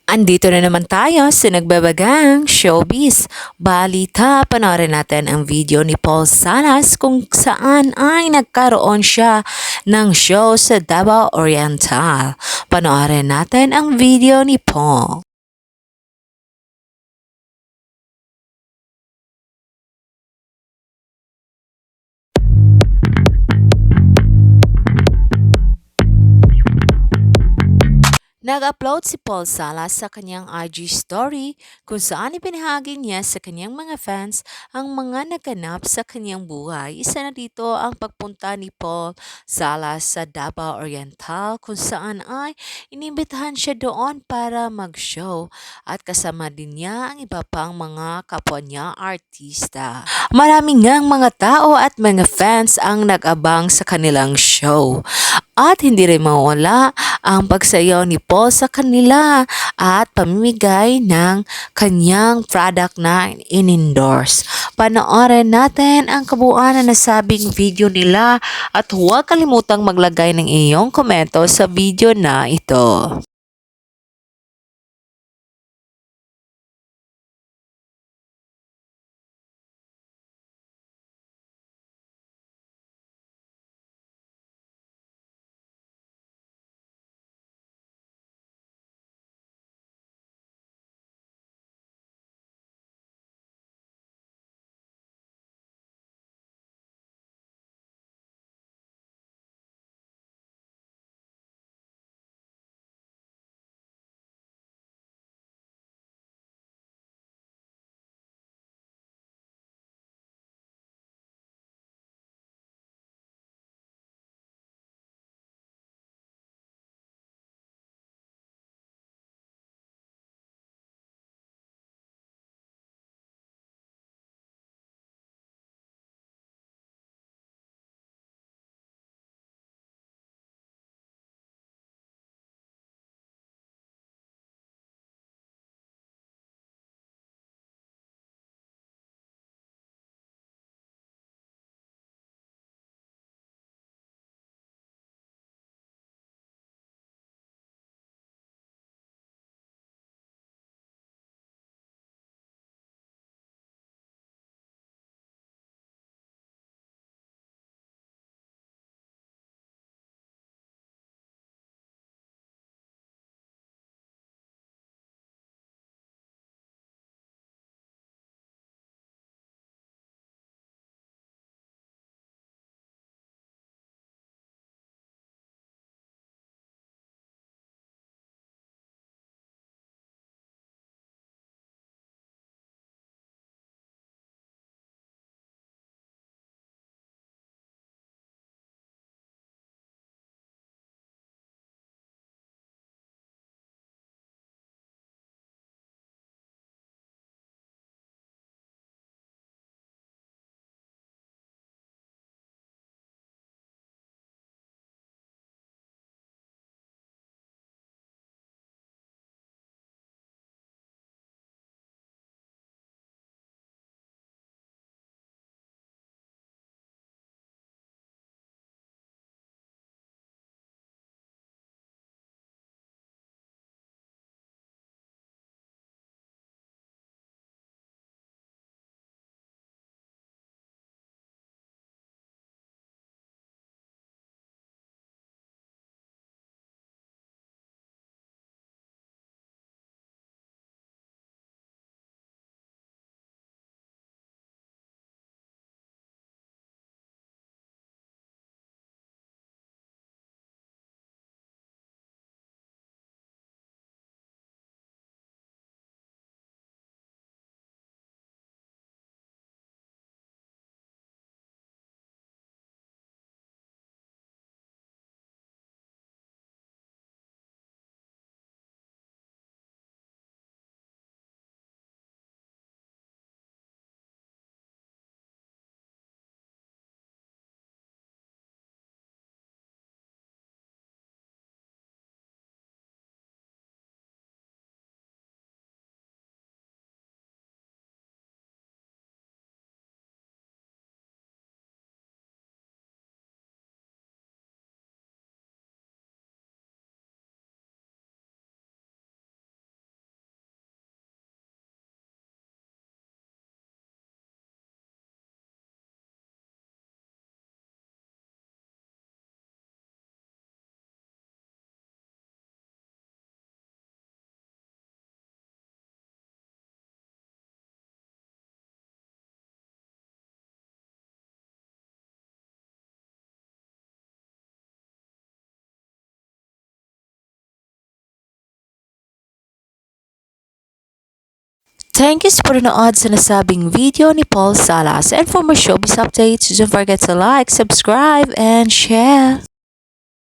Andito na naman tayo sa nagbabagang showbiz. Balita, panoorin natin ang video ni Paul Salas kung saan ay nagkaroon siya ng show sa Davao Oriental. Panoorin natin ang video ni Paul. Nag-upload si Paul Salas sa kanyang IG story kung saan ipinahagi niya sa kanyang mga fans ang mga naganap sa kanyang buhay. Isa na dito ang pagpunta ni Paul Salas sa Davao Oriental kung saan ay inimbitahan siya doon para mag-show at kasama din niya ang iba pang mga kapwa niya artista. Maraming ngang mga tao at mga fans ang nag-abang sa kanilang show. At hindi rin mawala ang pagsayaw ni Paul sa kanila at pamimigay ng kanyang product na in-endorse. Panoorin natin ang kabuuan na nasabing video nila at huwag kalimutang maglagay ng iyong komento sa video na ito. Thank you sa panonood sa nasabing video ni Paul Salas. And for more showbiz updates, don't forget to like, subscribe, and share.